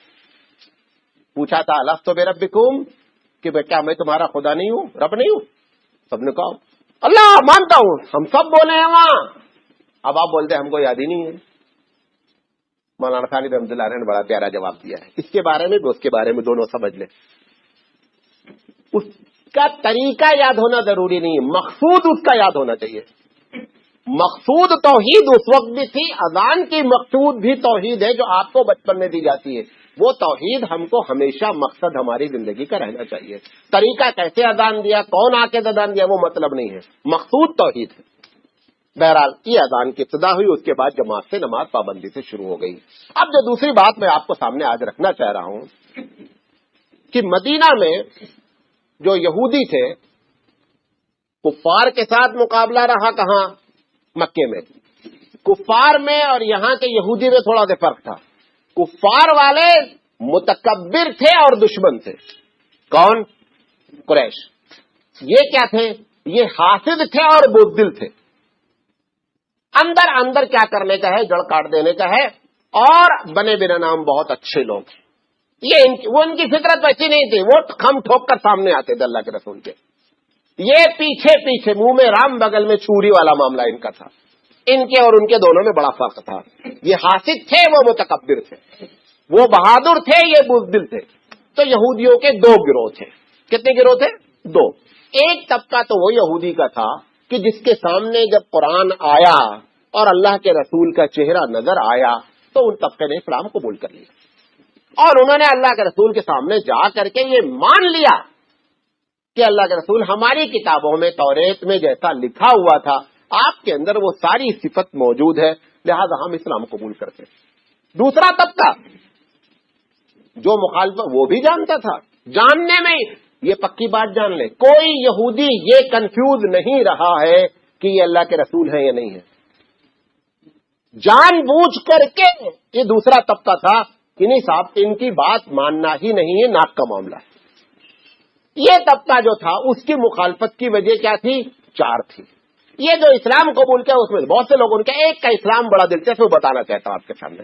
پوچھا تھا الستو بربکم، کہ بیٹا میں تمہارا خدا نہیں ہوں، رب نہیں ہوں؟ سب نے کہا اللہ مانتا ہوں، ہم سب بولے ہیں وہاں۔ اب آپ بولتے ہیں ہم کو یاد ہی نہیں ہے۔ مولانا خالد رحمۃ اللہ علیہ نے بڑا پیارا جواب دیا ہے، اس کے بارے میں بھی اس کے بارے میں دونوں سمجھ لیں۔ اس کا طریقہ یاد ہونا ضروری نہیں ہے، مقصود اس کا یاد ہونا چاہیے۔ مقصود توحید اس وقت بھی تھی، اذان کی مقصود بھی توحید ہے جو آپ کو بچپن میں دی جاتی ہے، وہ توحید ہم کو ہمیشہ مقصد ہماری زندگی کا رہنا چاہیے۔ طریقہ کیسے اذان دیا، کون آ کے اذان دیا، وہ مطلب نہیں ہے، مقصود توحید ہے۔ بہرحال یہ اذان کی ابتدا ہوئی، اس کے بعد جماعت سے نماز پابندی سے شروع ہو گئی۔ اب جو دوسری بات میں آپ کو سامنے آج رکھنا چاہ رہا ہوں کہ مدینہ میں جو یہودی تھے، کفار کے ساتھ مقابلہ رہا کہاں؟ مکے میں۔ کفار میں اور یہاں کے یہودی میں تھوڑا سا فرق تھا۔ کفار والے متکبر تھے اور دشمن تھے۔ کون؟ قریش۔ یہ کیا تھے؟ یہ حاسد تھے اور بزدل تھے۔ اندر اندر کیا کرنے کا ہے؟ جڑ کاٹ دینے کا ہے، اور بنے بنا نام بہت اچھے لوگ ہیں۔ وہ ان کی فطرت ویسی نہیں تھی، وہ کھم ٹھوک کر سامنے آتے تھے اللہ کے رسول کے۔ یہ پیچھے پیچھے منہ میں رام بغل میں چوری والا معاملہ ان کا تھا۔ ان کے اور ان کے دونوں میں بڑا فرق تھا۔ یہ حاسد تھے، وہ متکبر تھے، وہ بہادر تھے، یہ بزدل تھے۔ تو یہودیوں کے 2 گروہ تھے۔ کتنے گروہ تھے؟ 2۔ ایک طبقہ تو وہ یہودی کا تھا کہ جس کے سامنے جب قرآن آیا اور اللہ کے رسول کا چہرہ نظر آیا تو ان طبقے نے اسلام قبول کر لیا، اور انہوں نے اللہ کے رسول کے سامنے جا کر کے یہ مان لیا کہ اللہ کے رسول ہماری کتابوں میں توریت میں جیسا لکھا ہوا تھا آپ کے اندر وہ ساری صفت موجود ہے، لہذا ہم اسلام قبول کرتے ہیں۔ دوسرا طبقہ جو مخالف، وہ بھی جانتا تھا، جاننے میں یہ پکی بات جان لے، کوئی یہودی یہ کنفیوز نہیں رہا ہے کہ یہ اللہ کے رسول ہیں یا نہیں ہے۔ جان بوجھ کر کے یہ دوسرا طبقہ تھا کہ نہیں صاحب ان کی بات ماننا ہی نہیں ہے، ناک کا معاملہ ہے۔ یہ طبقہ جو تھا اس کی مخالفت کی وجہ کیا تھی؟ 4 تھی۔ یہ جو اسلام قبول کیا اس میں بہت سے لوگوں نے کیا، ایک کا اسلام بڑا دلچسپ بتانا چاہتا ہوں آپ کے سامنے۔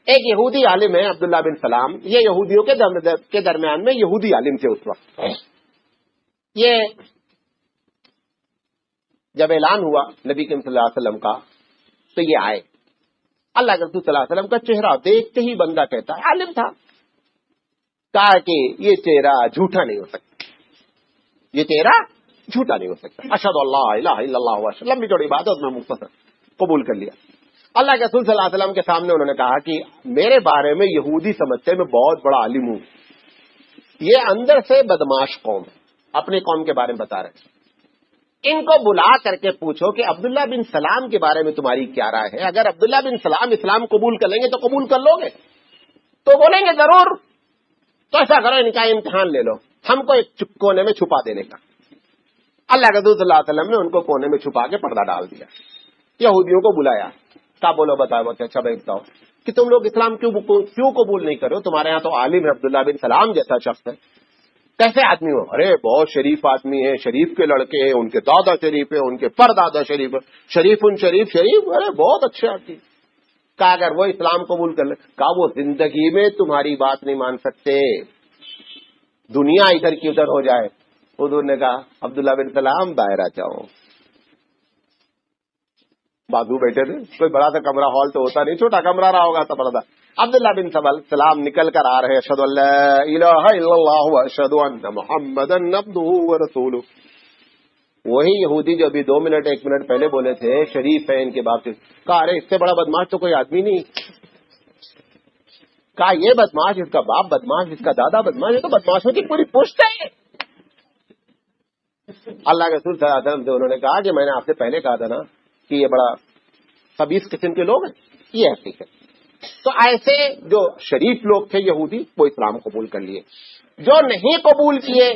ایک یہودی عالم ہے عبداللہ بن سلام، یہ یہودیوں کے درمیان میں یہودی عالم تھے اس وقت۔ یہ جب اعلان ہوا نبی کریم صلی اللہ علیہ وسلم کا تو یہ آئے، اللہ کے رسول صلی اللہ علیہ وسلم کا چہرہ دیکھتے ہی بندہ کہتا ہے، عالم تھا، کہا کہ یہ چہرہ جھوٹا نہیں ہو سکتا، یہ چہرہ جھوٹا نہیں ہو سکتا. اشہد اللہ الہ الا اللہ و اشہد، لمبی چوڑی بات ہے، اس میں مختصر قبول کر لیا. اللہ کے رسول صلی اللہ علیہ وسلم کے سامنے انہوں نے کہا کہ میرے بارے میں یہودی سمجھتے میں بہت بڑا عالم ہوں، یہ اندر سے بدماش قوم ہے، اپنی قوم کے بارے میں بتا رہے ہیں. ان کو بلا کر کے پوچھو کہ عبداللہ بن سلام کے بارے میں تمہاری کیا رائے ہے؟ اگر عبداللہ بن سلام اسلام قبول کر لیں گے تو قبول کر لو گے؟ تو بولیں گے ضرور. تو ایسا کرو، ان کا امتحان لے لو، ہم کو ایک کونے میں چھپا دینے کا. اللہ کے رسول صلی اللہ علیہ وسلم نے ان کو کونے میں چھپا کے پردہ ڈال دیا. یہودیوں کو بلایا، کیا بولو بتاؤ. بولتے اچھا بھائی بتاؤ کہ تم لوگ اسلام کیوں قبول نہیں کرو؟ تمہارے یہاں تو عالم ہے، عبداللہ بن سلام جیسا شخص ہے. کیسے آدمی ہو؟ ارے بہت شریف آدمی ہے، شریف کے لڑکے ہیں، ان کے دادا شریف ہے، ان کے پردادا شریف ہے، شریف شریف، ارے بہت اچھے آدمی. کہا اگر وہ اسلام قبول کر لے، کہا وہ زندگی میں تمہاری بات نہیں مان سکتے، دنیا ادھر کی ادھر ہو جائے. حضور نے کہا عبداللہ بن سلام باہر آ جاؤ. بازو بیٹھے تھے، کوئی بڑا سا کمرہ ہال تو ہوتا نہیں، چھوٹا کمرہ رہا ہوگا تو بڑا تھا. عبداللہ بن سلام نکل کر آ رہے ہیں، اشہد ان لا الہ الا اللہ واشہد ان محمدا عبدہ ورسولہ. وہی یہودی جو ابھی 2 منٹ 1 منٹ پہلے بولے تھے شریف ہے ان کے باپ سے، کہا ارے اس سے بڑا بدماش تو کوئی آدمی نہیں. کہا یہ بدماش، اس کا باپ بدماش، اس کا دادا بدماش، یہ تو بدماشوں کی پوری پشت ہے. اللہ کے رسول صلی اللہ علیہ وسلم سے انہوں نے کہا کہ میں نے آپ سے پہلے کہا تھا نا کہ یہ بڑا خبیث قسم کے لوگ ہیں. یہ حقیقت. تو ایسے جو شریف لوگ تھے یہودی، وہ اسلام قبول کر لیے. جو نہیں قبول کیے،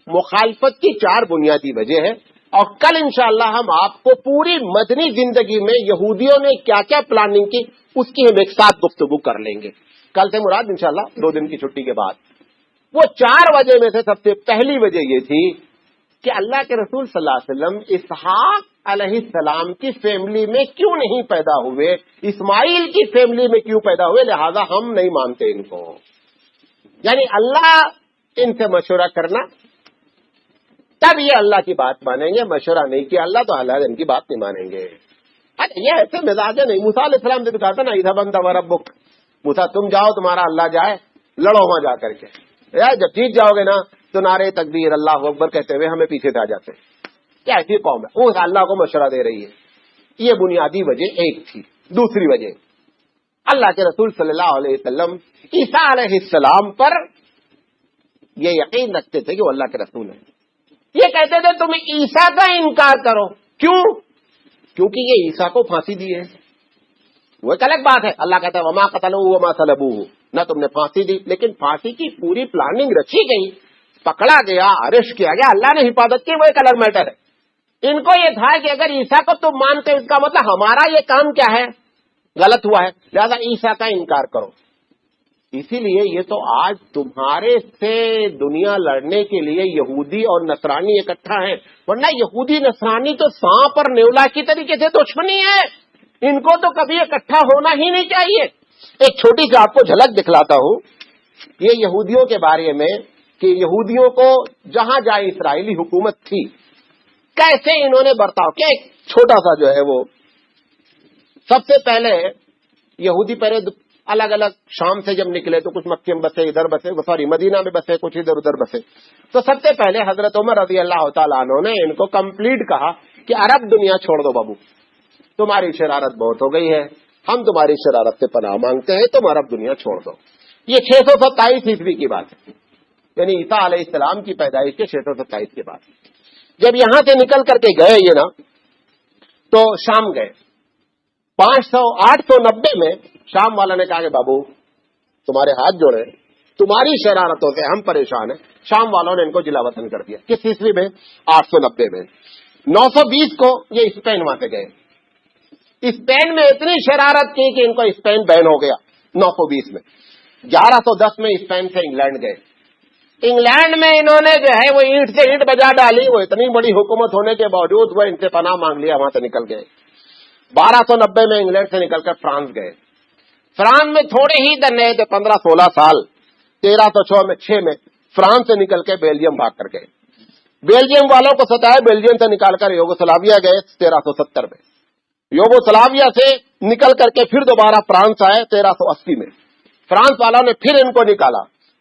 مخالفت کی 4 بنیادی وجہ ہے. اور کل انشاءاللہ ہم آپ کو پوری مدنی زندگی میں یہودیوں نے کیا کیا پلاننگ کی اس کی ہم ایک ساتھ گفتگو کر لیں گے. کل سے مراد انشاءاللہ 2 دن کی چھٹی کے بعد. وہ 4 وجہ میں سے سب سے پہلی وجہ یہ تھی کہ اللہ کے رسول صلی اللہ علیہ وسلم اسحاق علیہ السلام کی فیملی میں کیوں نہیں پیدا ہوئے، اسماعیل کی فیملی میں کیوں پیدا ہوئے، لہذا ہم نہیں مانتے ان کو. یعنی اللہ ان سے مشورہ کرنا، تب یہ اللہ کی بات مانیں گے. مشورہ نہیں کیا اللہ تو اللہ ان کی بات نہیں مانیں گے. یہ ایسے مزاج نہیں. موسیٰ علیہ السلام سے کہا تھا نا اذهب انت وربک، موسیٰ تم جاؤ، تمہارا اللہ جائے، لڑو وہاں جا کر کے. جب جیت جاؤ گے نا تو نعرے تکبیر اللہ اکبر کہتے ہوئے ہمیں پیچھے سے آ جاتے ہیں. کیا ایسی قوم ہے وہ اللہ کو مشورہ دے رہی ہے. یہ بنیادی وجہ ایک تھی. دوسری وجہ، اللہ کے رسول صلی اللہ علیہ وسلم عیسیٰ علیہ السلام پر یہ یقین رکھتے تھے کہ وہ اللہ کے رسول ہیں. یہ کہتے تھے تم عیسیٰ کا انکار کرو. کیوں؟ کیونکہ یہ عیسیٰ کو پھانسی دی ہے. وہ ایک الگ بات ہے. اللہ کہتا ہے وما قتلوه وما صلبوه، نہ تم نے پھانسی دی، لیکن پھانسی کی پوری پلاننگ رچی گئی، پکڑا گیا، اریسٹ کیا گیا، اللہ نے حفاظت کی، وہ ایک الگ میٹر ہے. ان کو یہ تھا کہ اگر عیسیٰ کو تم مانتے اس کا مطلب ہمارا یہ کام کیا ہے، غلط ہوا ہے، لہذا عیسیٰ کا انکار کرو. اسی لیے یہ تو آج تمہارے سے دنیا لڑنے کے لیے یہودی اور نصرانی اکٹھا ہیں، ورنہ یہودی نصرانی تو سانپ اور نیولا کی طریقے سے دشمنی ہے. ان کو تو کبھی اکٹھا ہونا ہی نہیں چاہیے. ایک چھوٹی سی آپ کو جھلک دکھلاتا ہوں یہ یہودیوں کے بارے میں کہ یہودیوں کو جہاں جہاں اسرائیلی حکومت تھی کیسے انہوں نے برتاؤ کیا. ایک چھوٹا سا جو ہے وہ، سب سے پہلے یہودی پہلے الگ الگ شام سے جب نکلے تو کچھ مکے میں بسے، ادھر بسے، سوری مدینہ میں بسے، کچھ ادھر ادھر بسے. تو سب سے پہلے حضرت عمر رضی اللہ تعالیٰ عنہ نے ان کو کمپلیٹ کہا کہ عرب دنیا چھوڑ دو بابو، تمہاری شرارت بہت ہو گئی ہے، ہم تمہاری شرارت سے پناہ مانگتے ہیں، تم عرب دنیا چھوڑ دو. یہ 627 عیسوی کی بات ہے، یعنی عیسیٰ علیہ السلام کی پیدائش کے 627 کے بعد. جب یہاں سے نکل کر کے گئے یہ نا تو شام گئے. 890 میں شام والا نے کہا کہ بابو تمہارے ہاتھ جوڑے، تمہاری شرارتوں سے ہم پریشان ہیں. شام والوں نے ان کو جلا وطن کر دیا. کس عیسوی میں؟ 890 میں. 920 کو یہ اسپین وہاں سے گئے. اسپین میں اتنی شرارت کی کہ ان کو اسپین بین ہو گیا 920 میں. 1110 میں اسپین سے انگلینڈ گئے. انگلینڈ میں انہوں نے جو ہے وہ اینٹ سے اینٹ بجا ڈالی. وہ اتنی بڑی حکومت ہونے کے باوجود وہ ان سے پناہ مانگ لیا، وہاں سے نکل گئے. 1290 میں انگلینڈ سے نکل کر فرانس گئے. فرانس میں تھوڑے ہی دن رہے تھے، 15-16 سال. 1306 میں فرانس سے نکل کے بیلجیم بھاگ کر گئے. بیلجیم والوں کو ستایا، بیلجیم سے نکال کر یوگوسلاویا گئے 1370 میں. یوگوسلاویا سے نکل کر کے پھر دوبارہ فرانس آئے 1380 میں. فرانس والوں نے پھر ان کو نکالا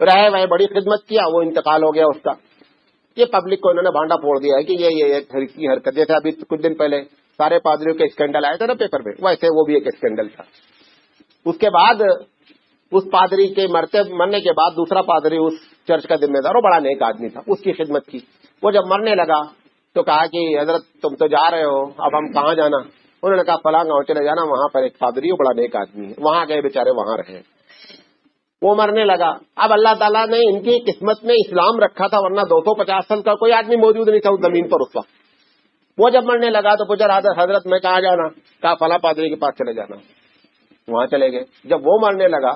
رہے وہے بڑی خدمت کیا, وہ انتقال ہو گیا اس کا. یہ پبلک کو انہوں نے بھانڈا پھوڑ دیا ہے کہ یہ حرکت. جیسے ابھی کچھ دن پہلے سارے پادریوں کے اسکینڈل آئے تھے نا پیپر پہ, ویسے وہ بھی ایک اسکینڈل تھا. اس کے بعد اس پادری کے مرنے کے بعد دوسرا پادری اس چرچ کا ذمہ دار, وہ بڑا نیک آدمی تھا, اس کی خدمت کی. وہ جب مرنے لگا تو کہا کہ حضرت تم تو جا رہے ہو, اب ہم کہاں جانا؟ انہوں نے کہا فلاں گاؤں چلے جانا, وہاں پر ایک پادری, وہ بڑا نیک آدمی ہے. وہاں گئے بیچارے, وہاں رہے. وہ مرنے لگا. اب اللہ تعالیٰ نے ان کی قسمت میں اسلام رکھا تھا, ورنہ 250 سال کا کوئی آدمی موجود نہیں تھا اس زمین پر اس وقت. وہ جب مرنے لگا تو پوچھا حضرت میں کہاں جانا؟ کہا فلاں پادری کے پاس چلے جانا. وہاں چلے گئے. جب وہ مرنے لگا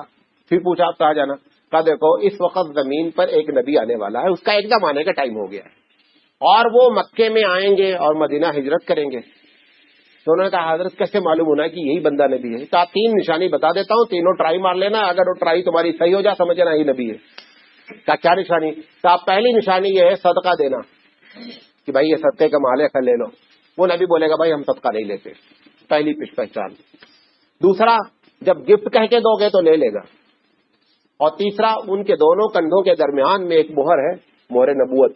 پھر پوچھا آپ کہاں جانا؟ کہا دیکھو اس وقت زمین پر ایک نبی آنے والا ہے, اس کا ایک دم آنے کا ٹائم ہو گیا ہے, اور وہ مکے میں آئیں گے اور مدینہ ہجرت کریں گے. تو انہوں نے کہا حضرت کیسے معلوم ہونا کہ یہی بندہ نبی ہے؟ کہا 3 نشانی بتا دیتا ہوں, تینوں ٹرائی مار لینا, اگر وہ ٹرائی تمہاری صحیح ہو جائے سمجھنا یہی نبی ہے. کہا کیا نشانی؟ کہا پہلی نشانی یہ ہے صدقہ دینا, کہ بھائی یہ صدقے کا مال ہے لے لو. وہ نبی بولے گا بھائی ہم صدقہ نہیں لیتے, پہلی پہچان. دوسرا جب گفٹ کہہ کے دو گے تو لے لے گا. اور تیسرا ان کے دونوں کندھوں کے درمیان میں ایک مہر ہے, مہر نبوت.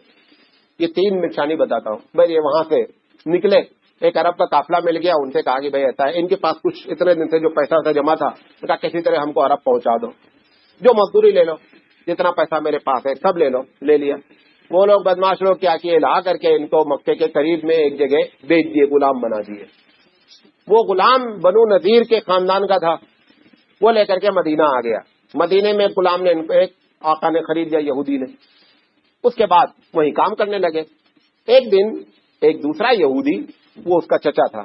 یہ 3 نشانی بتاتا ہوں. بھائی یہ وہاں سے نکلے, ایک عرب کا قافلہ مل گیا, ان سے کہا کہ بھائی ایسا ہے, ان کے پاس کچھ اتنے دن سے جو پیسہ تھا جمع تھا, کہا کسی طرح ہم کو عرب پہنچا دو, جو مزدوری لے لو, جتنا پیسہ میرے پاس ہے سب لے لو. لے لیا. وہ لوگ بدماش لوگ کیا کیے, لا کر کے ان کو مکے کے قریب میں ایک جگہ بیچ دیے, غلام بنا دیے. وہ غلام بنو نذیر کے خاندان کا تھا, وہ لے کر کے مدینہ آ گیا. مدینے میں غلام نے ایک آقا نے خرید لیا, یہودی نے. اس کے بعد وہیں کام کرنے لگے. ایک دن ایک دوسرا یہودی, وہ اس کا چچا تھا,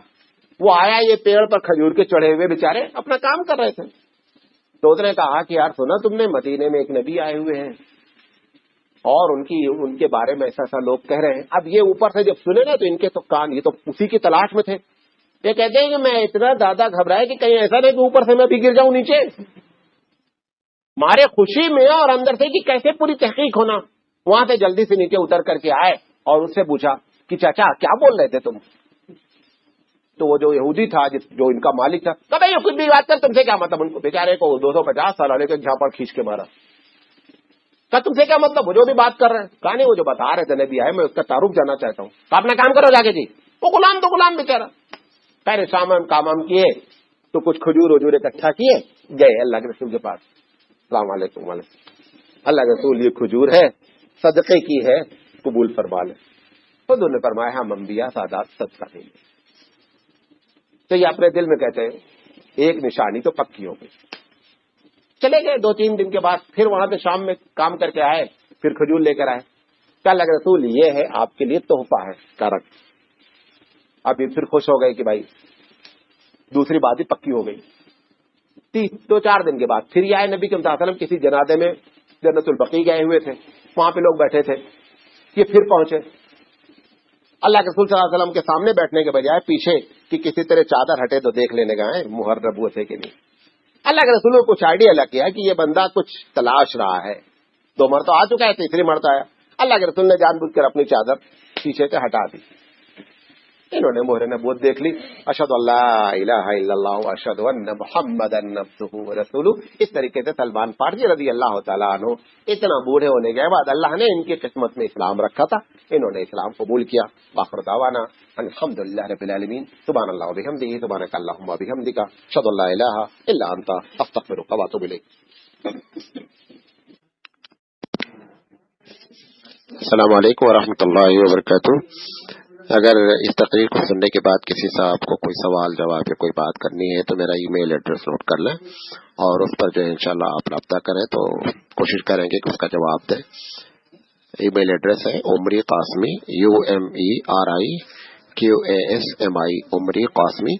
وہ آیا, یہ پیڑ پر کھجور کے چڑھے ہوئے بیچارے اپنا کام کر رہے تھے. تو اس نے کہا کہ یار سنا تم نے مدینے میں ایک نبی آئے ہوئے ہیں اور ان کے بارے میں ایسا ایسا لوگ کہہ رہے ہیں. اب یہ اوپر سے جب سنے نا تو ان کے تو کان, یہ تو اسی کی تلاش میں تھے. یہ کہتے ہیں کہ میں اتنا زیادہ گھبرایا کہ کہیں ایسا نہیں کہ اوپر سے میں بھی گر جاؤں نیچے. مارے خوشی میں اور اندر سے کہ کیسے پوری تحقیق ہونا. وہاں سے جلدی سے نیچے اتر کر کے آئے اور اس سے پوچھا کہ چاچا کیا بول رہے تھے تم؟ تو وہ جو یہودی تھا, جو ان کا مالک تھا, کبھی یہ کچھ بھی بات کر, تم سے کیا مطلب؟ ان کو بیچارے کو 250 سال والے کے جھاپڑ کھینچ کے مارا. کہا تم سے کیا مطلب, وہ جو بھی بات کر رہے ہیں؟ کہا نہیں, وہ جو بتا رہے تھے نبی آئے, میں اس کا تعارف جاننا چاہتا ہوں. کہا اپنا کام کرو جا کے جی. وہ غلام تو غلام بیچارا. پہلے شام کام کیے تو کچھ کھجور وجور اکٹھا کیے, گئے اللہ کے رسول کے پاس. السلام علیکم. اللہ کے رسول یہ کھجور ہے, صدقے کی ہے, قبول فرما لیں. خود انہوں نے فرمایا ہم انبیاء سادات صدقہ دیں گے. تو یہ اپنے دل میں کہتے ہیں ایک نشانی تو پکی ہو گئی. چلے گئے. 2-3 دن کے بعد پھر وہاں سے شام میں کام کر کے آئے, پھر کھجور لے کر آئے. کیا اللہ کے رسول یہ ہے آپ کے لیے تحفہ ہے کارک. اب یہ پھر خوش ہو گئے کہ بھائی دوسری بات ہی پکی ہو گئی. 2-4 دن کے بعد پھر یہ آئے نبی کے وسلم کسی جنازے میں جنت البقیع گئے ہوئے تھے, وہاں پہ لوگ بیٹھے تھے. یہ پھر پہنچے. اللہ کے رسول صلی اللہ علیہ وسلم کے سامنے بیٹھنے کے بجائے پیچھے کہ کسی طرح چادر ہٹے تو دیکھ لینے کا ہے مہر نبوت ہے کہ نہیں. اللہ کے رسول نے کچھ آئیڈیا لگ کیا کہ یہ بندہ کچھ تلاش رہا ہے. 2 مرتبہ آ چکا ہے, تیسری مرتبہ آیا. اللہ کے رسول نے جان بوجھ کر اپنی چادر پیچھے سے ہٹا دی. انہوں نے مہر نبوت دیکھ لی. اشہد اللہ الہ الا اللہ اشہد ان محمدن عبدہ ورسولہ. اس طریقے سے سلمان فارسی رضی اللہ تعالیٰ عنہ اتنا بوڑھے ہونے کے بعد اللہ نے ان کی قسمت میں اسلام رکھا تھا, انہوں نے اسلام قبول کیا. باخر دعوانا الحمدللہ رب العالمین. سبحان اللہ وبحمدہ, سبحانک اللہم وبحمدک, اشہد ان لا الہ الا انت, استغفرک واتوب الیک. السلام علیکم ورحمۃ اللہ وبرکاتہ. اگر اس تقریر کو سننے کے بعد کسی صاحب کو کوئی سوال جواب یا کوئی بات کرنی ہے تو میرا ای میل ایڈریس نوٹ کر لیں اور اس پر جو انشاءاللہ آپ رابطہ کریں تو کوشش کریں گے کہ اس کا جواب دیں. ای میل ایڈریس ہے عمری قاسمی UMERIQASMI عمری قاسمی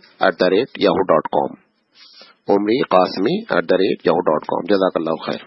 @yahoo.com. عمری قاسمی @yahoo.com. جزاک اللہ خیر.